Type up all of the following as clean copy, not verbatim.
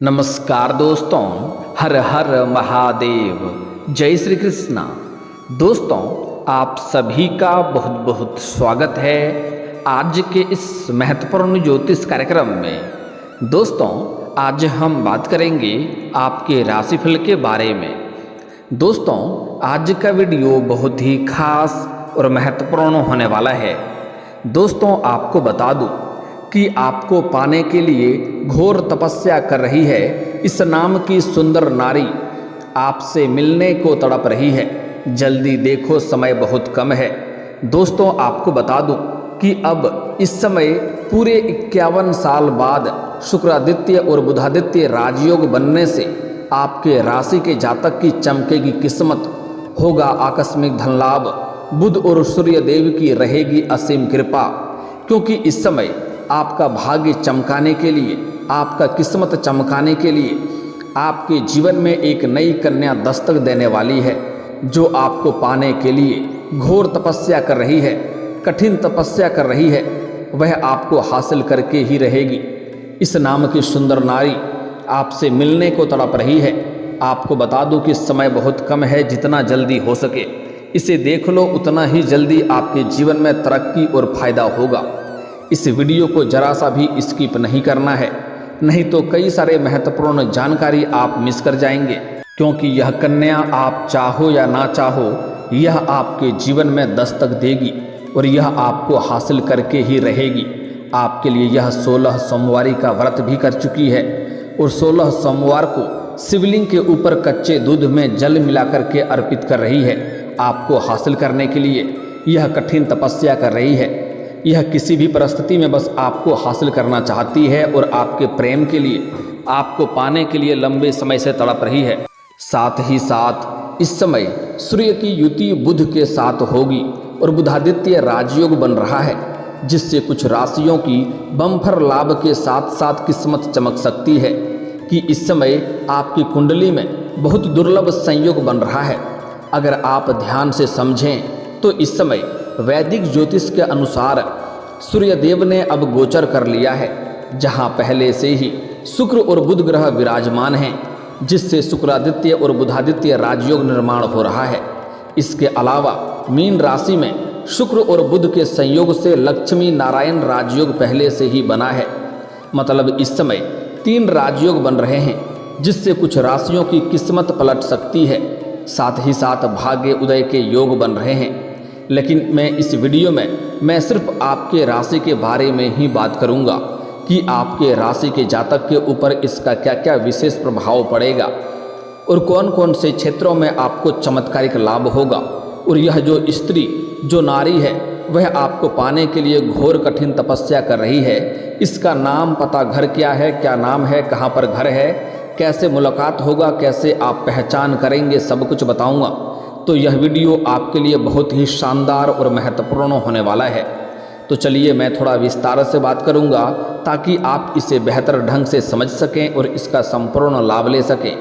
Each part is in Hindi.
नमस्कार दोस्तों, हर हर महादेव, जय श्री कृष्णा। दोस्तों, आप सभी का बहुत बहुत स्वागत है आज के इस महत्वपूर्ण ज्योतिष कार्यक्रम में। दोस्तों, आज हम बात करेंगे आपके राशिफल के बारे में। दोस्तों, आज का वीडियो बहुत ही खास और महत्वपूर्ण होने वाला है। दोस्तों, आपको बता दूं कि आपको पाने के लिए घोर तपस्या कर रही है इस नाम की सुंदर नारी, आपसे मिलने को तड़प रही है। जल्दी देखो, समय बहुत कम है। दोस्तों, आपको बता दूं कि अब इस समय पूरे 51 साल बाद शुक्रादित्य और बुधादित्य राजयोग बनने से आपके राशि के जातक की चमकेगी किस्मत, होगा आकस्मिक धन लाभ, बुध और सूर्य देव की रहेगी असीम कृपा। क्योंकि इस समय आपका भाग्य चमकाने के लिए, आपका किस्मत चमकाने के लिए आपके जीवन में एक नई कन्या दस्तक देने वाली है, जो आपको पाने के लिए घोर तपस्या कर रही है, कठिन तपस्या कर रही है। वह आपको हासिल करके ही रहेगी। इस नाम की सुंदर नारी आपसे मिलने को तड़प रही है। आपको बता दूं कि समय बहुत कम है। जितना जल्दी हो सके इसे देख लो, उतना ही जल्दी आपके जीवन में तरक्की और फायदा होगा। इस वीडियो को जरा सा भी स्किप नहीं करना है, नहीं तो कई सारे महत्वपूर्ण जानकारी आप मिस कर जाएंगे। क्योंकि यह कन्या आप चाहो या ना चाहो, यह आपके जीवन में दस्तक देगी और यह आपको हासिल करके ही रहेगी। आपके लिए यह 16 सोमवारी का व्रत भी कर चुकी है और 16 सोमवार को शिवलिंग के ऊपर कच्चे दूध में जल मिलाकर के अर्पित कर रही है। आपको हासिल करने के लिए यह कठिन तपस्या कर रही है। यह किसी भी परिस्थिति में बस आपको हासिल करना चाहती है और आपके प्रेम के लिए, आपको पाने के लिए लंबे समय से तड़प रही है। साथ ही साथ इस समय सूर्य की युति बुध के साथ होगी और बुधादित्य राजयोग बन रहा है, जिससे कुछ राशियों की बम्पर लाभ के साथ साथ किस्मत चमक सकती है। कि इस समय आपकी कुंडली में बहुत दुर्लभ संयोग बन रहा है। अगर आप ध्यान से समझें तो इस समय वैदिक ज्योतिष के अनुसार सूर्य देव ने अब गोचर कर लिया है, जहां पहले से ही शुक्र और बुध ग्रह विराजमान हैं, जिससे शुक्रादित्य और बुधादित्य राजयोग निर्माण हो रहा है। इसके अलावा मीन राशि में शुक्र और बुध के संयोग से लक्ष्मी नारायण राजयोग पहले से ही बना है। मतलब इस समय 3 राजयोग बन रहे हैं, जिससे कुछ राशियों की किस्मत पलट सकती है। साथ ही साथ भाग्य उदय के योग बन रहे हैं। लेकिन मैं इस वीडियो में मैं सिर्फ आपके राशि के बारे में ही बात करूंगा कि आपके राशि के जातक के ऊपर इसका क्या क्या विशेष प्रभाव पड़ेगा और कौन कौन से क्षेत्रों में आपको चमत्कारिक लाभ होगा। और यह जो स्त्री, जो नारी है, वह आपको पाने के लिए घोर कठिन तपस्या कर रही है। इसका नाम, पता, घर क्या है, क्या नाम है, कहाँ पर घर है, कैसे मुलाकात होगा, कैसे आप पहचान करेंगे, सब कुछ बताऊंगा। तो यह वीडियो आपके लिए बहुत ही शानदार और महत्वपूर्ण होने वाला है। तो चलिए मैं थोड़ा विस्तार से बात करूंगा, ताकि आप इसे बेहतर ढंग से समझ सकें और इसका संपूर्ण लाभ ले सकें।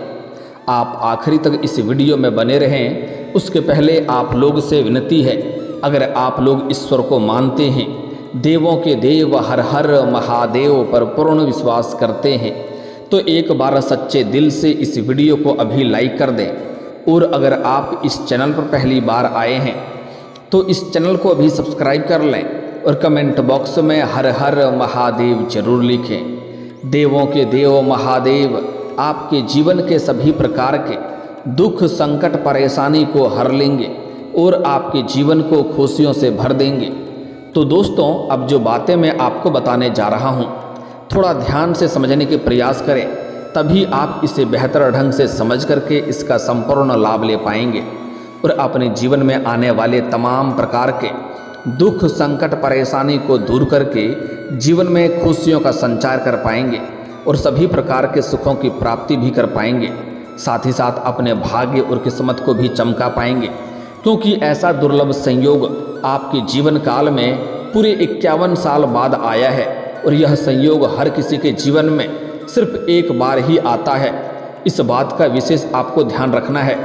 आप आखिरी तक इस वीडियो में बने रहें। उसके पहले आप लोग से विनती है, अगर आप लोग ईश्वर को मानते हैं, देवों के देव हर हर महादेव पर पूर्ण विश्वास करते हैं, तो एक बार सच्चे दिल से इस वीडियो को अभी लाइक कर दें। और अगर आप इस चैनल पर पहली बार आए हैं तो इस चैनल को अभी सब्सक्राइब कर लें और कमेंट बॉक्स में हर हर महादेव जरूर लिखें। देवों के देव महादेव आपके जीवन के सभी प्रकार के दुख, संकट, परेशानी को हर लेंगे और आपके जीवन को खुशियों से भर देंगे। तो दोस्तों, अब जो बातें मैं आपको बताने जा रहा हूँ, थोड़ा ध्यान से समझने के प्रयास करें, तभी आप इसे बेहतर ढंग से समझ करके इसका संपूर्ण लाभ ले पाएंगे और अपने जीवन में आने वाले तमाम प्रकार के दुख, संकट, परेशानी को दूर करके जीवन में खुशियों का संचार कर पाएंगे और सभी प्रकार के सुखों की प्राप्ति भी कर पाएंगे। साथ ही साथ अपने भाग्य और किस्मत को भी चमका पाएंगे। क्योंकि ऐसा दुर्लभ संयोग आपके जीवन काल में पूरे 51 साल बाद आया है और यह संयोग हर किसी के जीवन में सिर्फ एक बार ही आता है। इस बात का विशेष आपको ध्यान रखना है।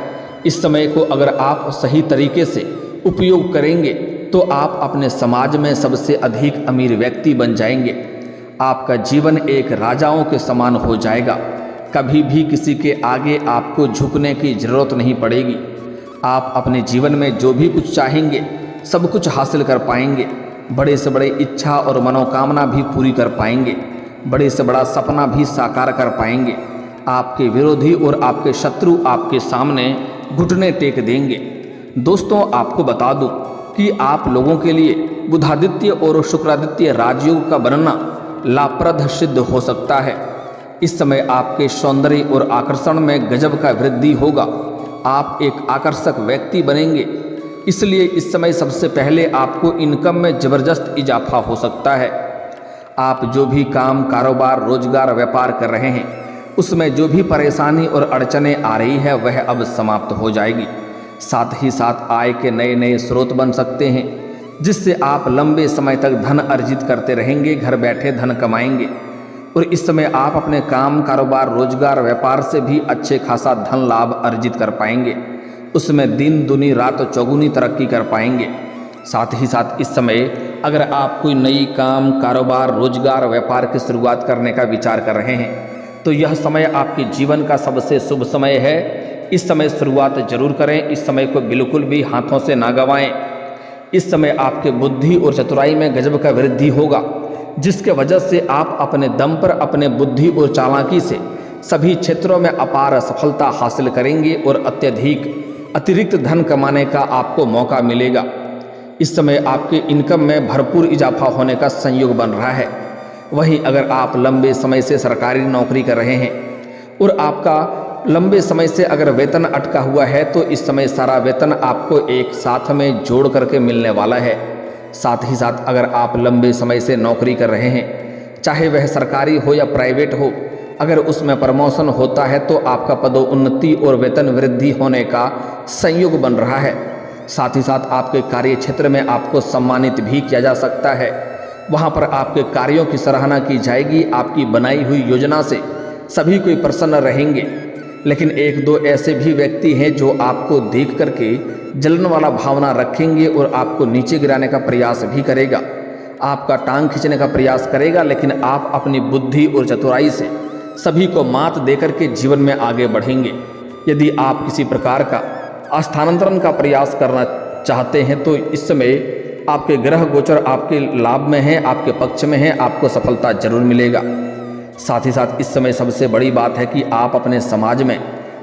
इस समय को अगर आप सही तरीके से उपयोग करेंगे तो आप अपने समाज में सबसे अधिक अमीर व्यक्ति बन जाएंगे। आपका जीवन एक राजाओं के समान हो जाएगा। कभी भी किसी के आगे आपको झुकने की ज़रूरत नहीं पड़ेगी। आप अपने जीवन में जो भी कुछ चाहेंगे सब कुछ हासिल कर पाएंगे। बड़े से बड़े इच्छा और मनोकामना भी पूरी कर पाएंगे। बड़े से बड़ा सपना भी साकार कर पाएंगे। आपके विरोधी और आपके शत्रु आपके सामने घुटने टेक देंगे। दोस्तों, आपको बता दूं कि आप लोगों के लिए बुधादित्य और शुक्रादित्य राजयोग का बनना लाभप्रद सिद्ध हो सकता है। इस समय आपके सौंदर्य और आकर्षण में गजब का वृद्धि होगा। आप एक आकर्षक व्यक्ति बनेंगे। इसलिए इस समय सबसे पहले आपको इनकम में ज़बरदस्त इजाफा हो सकता है। आप जो भी काम, कारोबार, रोजगार, व्यापार कर रहे हैं उसमें जो भी परेशानी और अड़चनें आ रही है वह अब समाप्त हो जाएगी। साथ ही साथ आय के नए नए स्रोत बन सकते हैं, जिससे आप लंबे समय तक धन अर्जित करते रहेंगे, घर बैठे धन कमाएंगे। और इस समय आप अपने काम, कारोबार, रोजगार, व्यापार से भी अच्छे खासा धन लाभ अर्जित कर पाएंगे। उसमें दिन दुनी रात चौगुनी तरक्की कर पाएंगे। साथ ही साथ इस समय अगर आप कोई नई काम, कारोबार, रोजगार, व्यापार की शुरुआत करने का विचार कर रहे हैं तो यह समय आपके जीवन का सबसे शुभ समय है। इस समय शुरुआत जरूर करें। इस समय को बिल्कुल भी हाथों से ना गंवाएं। इस समय आपके बुद्धि और चतुराई में गजब का वृद्धि होगा, जिसके वजह से आप अपने दम पर, अपने बुद्धि और चालाकी से सभी क्षेत्रों में अपार सफलता हासिल करेंगे और अतिरिक्त धन कमाने का आपको मौका मिलेगा। इस समय आपके इनकम में भरपूर इजाफा होने का संयोग बन रहा है। वहीं अगर आप लंबे समय से सरकारी नौकरी कर रहे हैं और आपका लंबे समय से अगर वेतन अटका हुआ है तो इस समय सारा वेतन आपको एक साथ में जोड़ करके मिलने वाला है। साथ ही साथ अगर आप लंबे समय से नौकरी कर रहे हैं, चाहे वह सरकारी हो या प्राइवेट हो, अगर उसमें प्रमोशन होता है तो आपका पदोन्नति और वेतन वृद्धि होने का संयोग बन रहा है। साथ ही साथ आपके कार्य क्षेत्र में आपको सम्मानित भी किया जा सकता है। वहाँ पर आपके कार्यों की सराहना की जाएगी। आपकी बनाई हुई योजना से सभी कोई प्रसन्न रहेंगे। लेकिन एक दो ऐसे भी व्यक्ति हैं जो आपको देख करके जलन वाला भावना रखेंगे और आपको नीचे गिराने का प्रयास भी करेगा, आपका टांग खींचने का प्रयास करेगा। लेकिन आप अपनी बुद्धि और चतुराई से सभी को मात देकर के जीवन में आगे बढ़ेंगे। यदि आप किसी प्रकार का स्थानांतरण का प्रयास करना चाहते हैं तो इस समय आपके ग्रह गोचर आपके लाभ में है, आपके पक्ष में है, आपको सफलता जरूर मिलेगा। साथ ही साथ इस समय सबसे बड़ी बात है कि आप अपने समाज में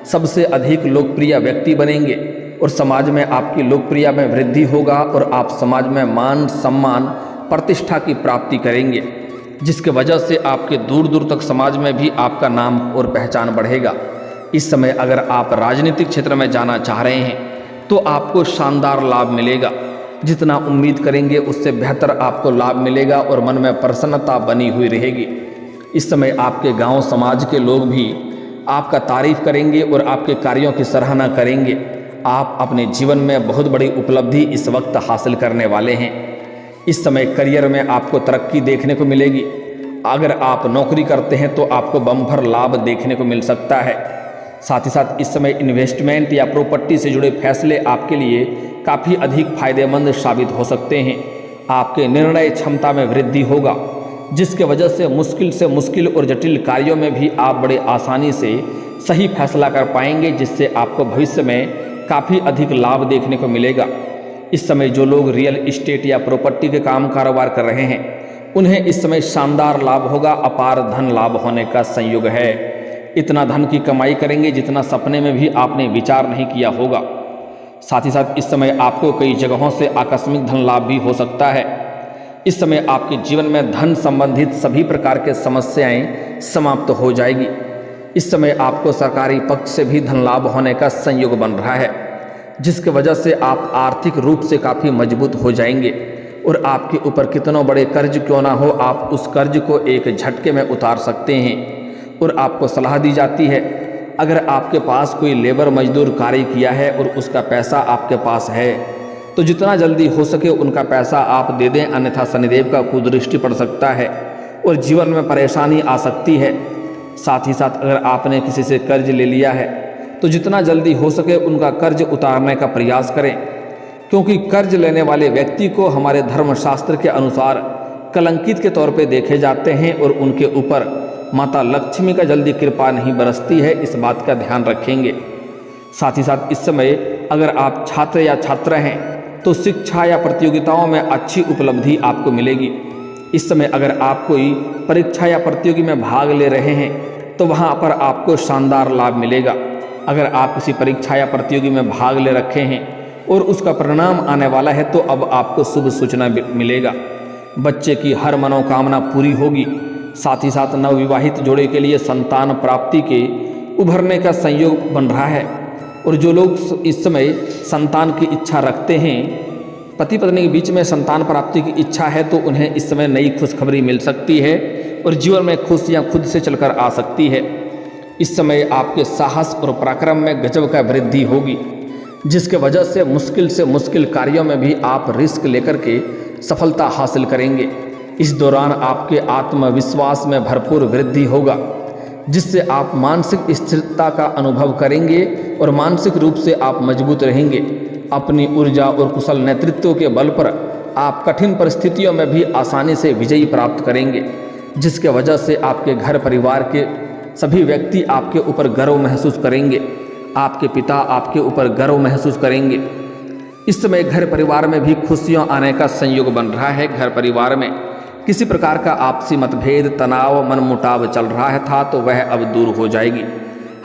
सबसे अधिक लोकप्रिय व्यक्ति बनेंगे और समाज में आपकी लोकप्रियता में वृद्धि होगा और आप समाज में मान, सम्मान, प्रतिष्ठा की प्राप्ति करेंगे, जिसके वजह से आपके दूर दूर तक समाज में भी आपका नाम और पहचान बढ़ेगा। इस समय अगर आप राजनीतिक क्षेत्र में जाना चाह रहे हैं तो आपको शानदार लाभ मिलेगा। जितना उम्मीद करेंगे उससे बेहतर आपको लाभ मिलेगा और मन में प्रसन्नता बनी हुई रहेगी। इस समय आपके गांव समाज के लोग भी आपका तारीफ करेंगे और आपके कार्यों की सराहना करेंगे। आप अपने जीवन में बहुत बड़ी उपलब्धि इस वक्त हासिल करने वाले हैं। इस समय करियर में आपको तरक्की देखने को मिलेगी। अगर आप नौकरी करते हैं तो आपको बम्पर लाभ देखने को मिल सकता है। साथ ही साथ इस समय इन्वेस्टमेंट या प्रॉपर्टी से जुड़े फैसले आपके लिए काफ़ी अधिक फायदेमंद साबित हो सकते हैं। आपके निर्णय क्षमता में वृद्धि होगा, जिसके वजह से मुश्किल और जटिल कार्यों में भी आप बड़े आसानी से सही फैसला कर पाएंगे, जिससे आपको भविष्य में काफ़ी अधिक लाभ देखने को मिलेगा। इस समय जो लोग रियल इस्टेट या प्रॉपर्टी के काम कारोबार कर रहे हैं उन्हें इस समय शानदार लाभ होगा। अपार धन लाभ होने का संयोग है। इतना धन की कमाई करेंगे जितना सपने में भी आपने विचार नहीं किया होगा। साथ ही साथ इस समय आपको कई जगहों से आकस्मिक धन लाभ भी हो सकता है। इस समय आपके जीवन में धन संबंधित सभी प्रकार के समस्याएं समाप्त हो जाएगी। इस समय आपको सरकारी पक्ष से भी धन लाभ होने का संयोग बन रहा है, जिसकी वजह से आप आर्थिक रूप से काफ़ी मजबूत हो जाएंगे और आपके ऊपर कितनों बड़े कर्ज क्यों ना हो, आप उस कर्ज को एक झटके में उतार सकते हैं। और आपको सलाह दी जाती है, अगर आपके पास कोई लेबर मजदूर कार्य किया है और उसका पैसा आपके पास है तो जितना जल्दी हो सके उनका पैसा आप दे दें, अन्यथा शनिदेव का कुदृष्टि पड़ सकता है और जीवन में परेशानी आ सकती है। साथ ही साथ अगर आपने किसी से कर्ज ले लिया है तो जितना जल्दी हो सके उनका कर्ज उतारने का प्रयास करें, क्योंकि कर्ज लेने वाले व्यक्ति को हमारे धर्मशास्त्र के अनुसार कलंकित के तौर पे देखे जाते हैं और उनके ऊपर माता लक्ष्मी का जल्दी कृपा नहीं बरसती है, इस बात का ध्यान रखेंगे। साथ ही साथ इस समय अगर आप छात्र या छात्रा हैं तो शिक्षा या प्रतियोगिताओं में अच्छी उपलब्धि आपको मिलेगी। इस समय अगर आप कोई परीक्षा या प्रतियोगी में भाग ले रहे हैं तो वहाँ पर आपको शानदार लाभ मिलेगा। अगर आप किसी परीक्षा या प्रतियोगी में भाग ले रखे हैं और उसका परिणाम आने वाला है तो अब आपको शुभ सूचना मिलेगा। बच्चे की हर मनोकामना पूरी होगी। साथ ही साथ नवविवाहित जोड़े के लिए संतान प्राप्ति के उभरने का संयोग बन रहा है। और जो लोग इस समय संतान की इच्छा रखते हैं, पति पत्नी के बीच में संतान प्राप्ति की इच्छा है, तो उन्हें इस समय नई खुशखबरी मिल सकती है और जीवन में खुशियाँ खुद से चलकर आ सकती है। इस समय आपके साहस और पराक्रम में गजब का वृद्धि होगी, जिसके वजह से मुश्किल कार्यों में भी आप रिस्क लेकर के सफलता हासिल करेंगे। इस दौरान आपके आत्मविश्वास में भरपूर वृद्धि होगा, जिससे आप मानसिक स्थिरता का अनुभव करेंगे और मानसिक रूप से आप मजबूत रहेंगे। अपनी ऊर्जा और कुशल नेतृत्व के बल पर आप कठिन परिस्थितियों में भी आसानी से विजयी प्राप्त करेंगे, जिसके वजह से आपके घर परिवार के सभी व्यक्ति आपके ऊपर गर्व महसूस करेंगे। आपके पिता आपके ऊपर गर्व महसूस करेंगे। इस समय घर परिवार में भी खुशियाँ आने का संयोग बन रहा है। घर परिवार में किसी प्रकार का आपसी मतभेद, तनाव, मनमुटाव चल रहा था तो वह अब दूर हो जाएगी।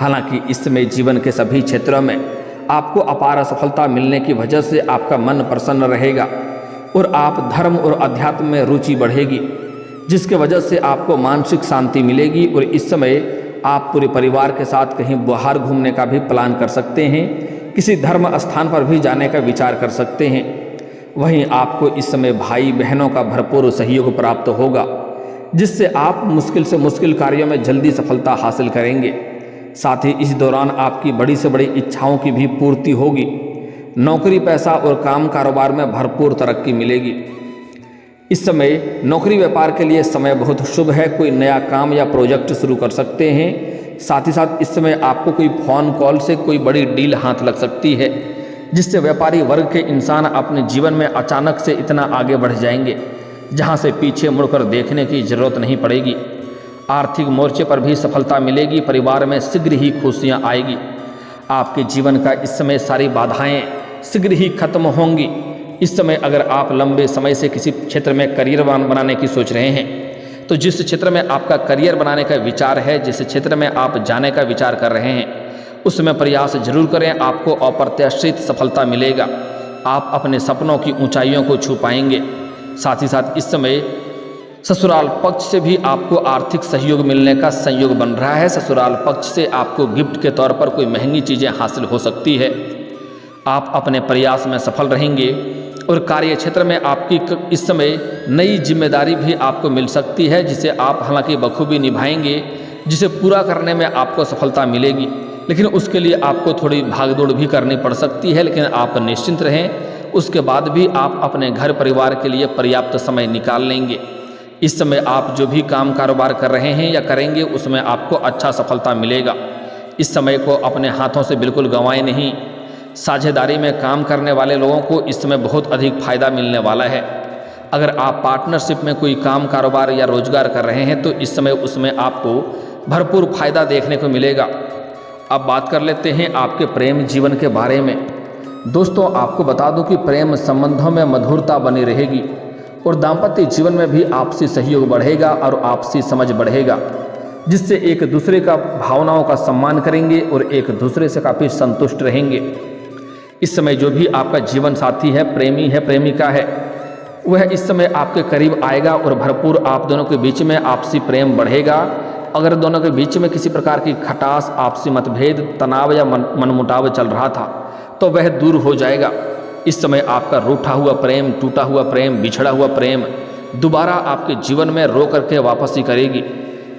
हालांकि इस समय जीवन के सभी क्षेत्रों में आपको अपार सफलता मिलने की वजह से आपका मन प्रसन्न रहेगा और आप धर्म और अध्यात्म में रुचि बढ़ेगी, जिसके वजह से आपको मानसिक शांति मिलेगी। और इस समय आप पूरे परिवार के साथ कहीं बाहर घूमने का भी प्लान कर सकते हैं, किसी धर्म स्थान पर भी जाने का विचार कर सकते हैं। वहीं आपको इस समय भाई बहनों का भरपूर सहयोग प्राप्त होगा, जिससे आप मुश्किल से मुश्किल कार्यों में जल्दी सफलता हासिल करेंगे। साथ ही इस दौरान आपकी बड़ी से बड़ी इच्छाओं की भी पूर्ति होगी। नौकरी, पैसा और काम कारोबार में भरपूर तरक्की मिलेगी। इस समय नौकरी व्यापार के लिए समय बहुत शुभ है। कोई नया काम या प्रोजेक्ट शुरू कर सकते हैं। साथ ही साथ इस समय आपको कोई फ़ोन कॉल से कोई बड़ी डील हाथ लग सकती है, जिससे व्यापारी वर्ग के इंसान अपने जीवन में अचानक से इतना आगे बढ़ जाएंगे, जहां से पीछे मुड़कर देखने की जरूरत नहीं पड़ेगी। आर्थिक मोर्चे पर भी सफलता मिलेगी। परिवार में शीघ्र ही खुशियां आएगी। आपके जीवन का इस समय सारी बाधाएं शीघ्र ही खत्म होंगी। इस समय अगर आप लंबे समय से किसी क्षेत्र में करियर बनाने की सोच रहे हैं, तो जिस क्षेत्र में आपका करियर बनाने का विचार है, जिस क्षेत्र में आप जाने का विचार कर रहे हैं, उसमें प्रयास जरूर करें। आपको अप्रत्याशित सफलता मिलेगा। आप अपने सपनों की ऊंचाइयों को छू पाएंगे। साथ ही साथ इस समय ससुराल पक्ष से भी आपको आर्थिक सहयोग मिलने का संयोग बन रहा है। ससुराल पक्ष से आपको गिफ्ट के तौर पर कोई महंगी चीज़ें हासिल हो सकती है। आप अपने प्रयास में सफल रहेंगे और कार्य क्षेत्र में आपकी इस समय नई जिम्मेदारी भी आपको मिल सकती है, जिसे आप हालांकि बखूबी निभाएंगे, जिसे पूरा करने में आपको सफलता मिलेगी। लेकिन उसके लिए आपको थोड़ी भागदौड़ भी करनी पड़ सकती है, लेकिन आप निश्चिंत रहें। उसके बाद भी आप अपने घर परिवार के लिए पर्याप्त समय निकाल लेंगे। इस समय आप जो भी काम कारोबार कर रहे हैं या करेंगे, उसमें आपको अच्छा सफलता मिलेगा। इस समय को अपने हाथों से बिल्कुल गंवाएं नहीं। साझेदारी में काम करने वाले लोगों को इस समय बहुत अधिक फायदा मिलने वाला है। अगर आप पार्टनरशिप में कोई काम कारोबार या रोजगार कर रहे हैं तो इस समय उसमें आपको भरपूर फायदा देखने को मिलेगा। अब बात कर लेते हैं आपके प्रेम जीवन के बारे में। दोस्तों, आपको बता दूं कि प्रेम संबंधों में मधुरता बनी रहेगी और दाम्पत्य जीवन में भी आपसी सहयोग बढ़ेगा और आपसी समझ बढ़ेगा, जिससे एक दूसरे का भावनाओं का सम्मान करेंगे और एक दूसरे से काफ़ी संतुष्ट रहेंगे। इस समय जो भी आपका जीवन साथी है, प्रेमी है, प्रेमिका है, वह इस समय आपके करीब आएगा और भरपूर आप दोनों के बीच में आपसी प्रेम बढ़ेगा। अगर दोनों के बीच में किसी प्रकार की खटास, आपसी मतभेद, तनाव या मनमुटाव चल रहा था तो वह दूर हो जाएगा। इस समय आपका रूठा हुआ प्रेम, टूटा हुआ प्रेम, बिछड़ा हुआ प्रेम दोबारा आपके जीवन में रो करके वापसी करेगी,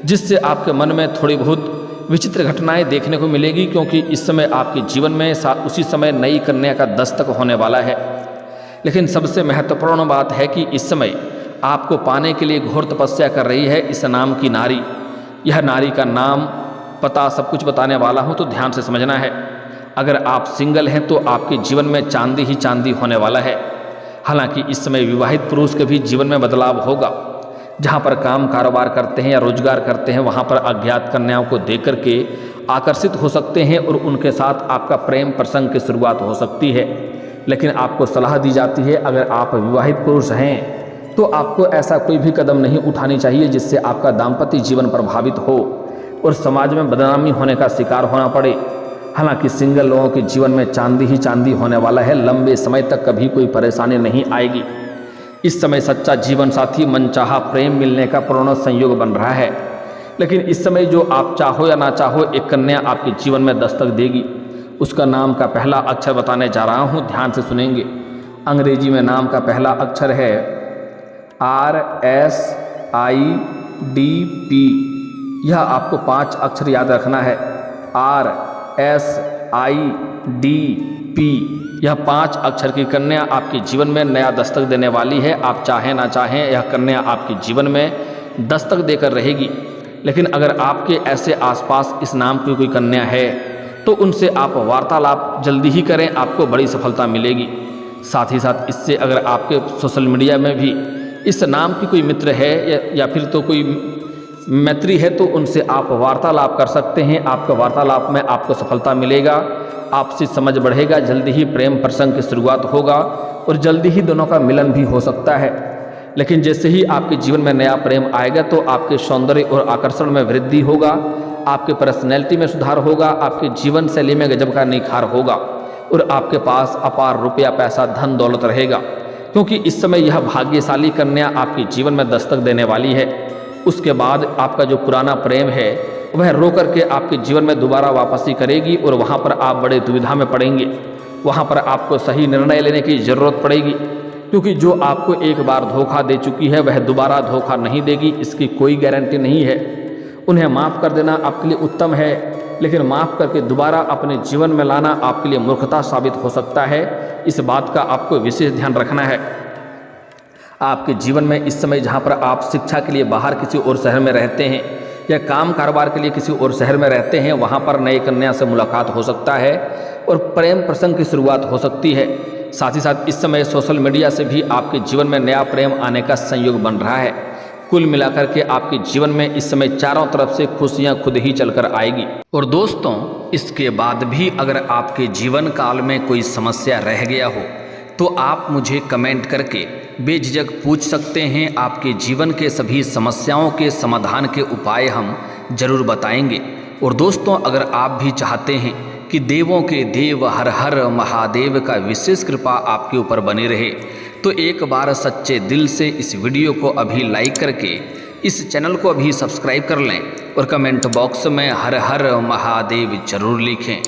जिससे आपके मन में थोड़ी बहुत विचित्र घटनाएं देखने को मिलेगी, क्योंकि इस समय आपके जीवन में उसी समय नई कन्या का दस्तक होने वाला है। लेकिन सबसे महत्वपूर्ण बात है कि इस समय आपको पाने के लिए घोर तपस्या कर रही है इस नाम की नारी। यह नारी का नाम, पता सब कुछ बताने वाला हूँ, तो ध्यान से समझना है। अगर आप सिंगल हैं तो आपके जीवन में चांदी ही चांदी होने वाला है। हालांकि इस समय विवाहित पुरुष के भी जीवन में बदलाव होगा। जहाँ पर काम कारोबार करते हैं या रोजगार करते हैं वहाँ पर अज्ञात कन्याओं को देख करके आकर्षित हो सकते हैं और उनके साथ आपका प्रेम प्रसंग की शुरुआत हो सकती है। लेकिन आपको सलाह दी जाती है अगर आप विवाहित पुरुष हैं तो आपको ऐसा कोई भी कदम नहीं उठानी चाहिए जिससे आपका दाम्पत्य जीवन प्रभावित हो और समाज में बदनामी होने का शिकार होना पड़े। हालांकि सिंगल लोगों के जीवन में चांदी ही चांदी होने वाला है, लंबे समय तक कभी कोई परेशानी नहीं आएगी। इस समय सच्चा जीवन साथी मनचाहा प्रेम मिलने का पूर्ण संयोग बन रहा है। लेकिन इस समय जो आप चाहो या ना चाहो एक कन्या आपके जीवन में दस्तक देगी। उसका नाम का पहला अक्षर बताने जा रहा हूँ, ध्यान से सुनेंगे। अंग्रेजी में नाम का पहला अक्षर है RSIDP। यह आपको 5 अक्षर याद रखना है। RSIDP यह 5 अक्षर की कन्या आपके जीवन में नया दस्तक देने वाली है। आप चाहें ना चाहें यह कन्या आपके जीवन में दस्तक देकर रहेगी। लेकिन अगर आपके ऐसे आसपास इस नाम की कोई कन्या है तो उनसे आप वार्तालाप जल्दी ही करें, आपको बड़ी सफलता मिलेगी। साथ ही साथ इससे अगर आपके सोशल मीडिया में भी इस नाम की कोई मित्र है या फिर तो कोई मैत्री है तो उनसे आप वार्तालाप कर सकते हैं। आपके वार्तालाप में आपको सफलता मिलेगा, आपसी समझ बढ़ेगा, जल्दी ही प्रेम प्रसंग की शुरुआत होगा और जल्दी ही दोनों का मिलन भी हो सकता है। लेकिन जैसे ही आपके जीवन में नया प्रेम आएगा तो आपके सौंदर्य और आकर्षण में वृद्धि होगा, आपके पर्सनैलिटी में सुधार होगा, आपके जीवन शैली में गजब का निखार होगा और आपके पास अपार रुपया पैसा धन दौलत रहेगा। क्योंकि इस समय यह भाग्यशाली कन्या आपके जीवन में दस्तक देने वाली है। उसके बाद आपका जो पुराना प्रेम है वह रो करके आपके जीवन में दोबारा वापसी करेगी और वहाँ पर आप बड़े दुविधा में पड़ेंगे। वहाँ पर आपको सही निर्णय लेने की ज़रूरत पड़ेगी, क्योंकि जो आपको एक बार धोखा दे चुकी है वह दोबारा धोखा नहीं देगी, इसकी कोई गारंटी नहीं है। उन्हें माफ़ कर देना आपके लिए उत्तम है, लेकिन माफ़ करके दोबारा अपने जीवन में लाना आपके लिए मूर्खता साबित हो सकता है। इस बात का आपको विशेष ध्यान रखना है। आपके जीवन में इस समय जहाँ पर आप शिक्षा के लिए बाहर किसी और शहर में रहते हैं या काम कारोबार के लिए किसी और शहर में रहते हैं, वहाँ पर नए कन्या से मुलाकात हो सकता है और प्रेम प्रसंग की शुरुआत हो सकती है। साथ ही साथ इस समय सोशल मीडिया से भी आपके जीवन में नया प्रेम आने का संयोग बन रहा है। कुल मिलाकर के आपके जीवन में इस समय चारों तरफ से खुशियां खुद ही चलकर आएगी। और दोस्तों, इसके बाद भी अगर आपके जीवन काल में कोई समस्या रह गया हो तो आप मुझे कमेंट करके बेझिझक पूछ सकते हैं। आपके जीवन के सभी समस्याओं के समाधान के उपाय हम जरूर बताएंगे। और दोस्तों, अगर आप भी चाहते हैं कि देवों के देव हर हर महादेव का विशेष कृपा आपके ऊपर बनी रहे तो एक बार सच्चे दिल से इस वीडियो को अभी लाइक करके इस चैनल को अभी सब्सक्राइब कर लें और कमेंट बॉक्स में हर हर महादेव जरूर लिखें।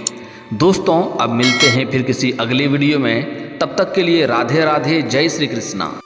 दोस्तों, अब मिलते हैं फिर किसी अगले वीडियो में। तब तक के लिए राधे राधे, जय श्री कृष्णा।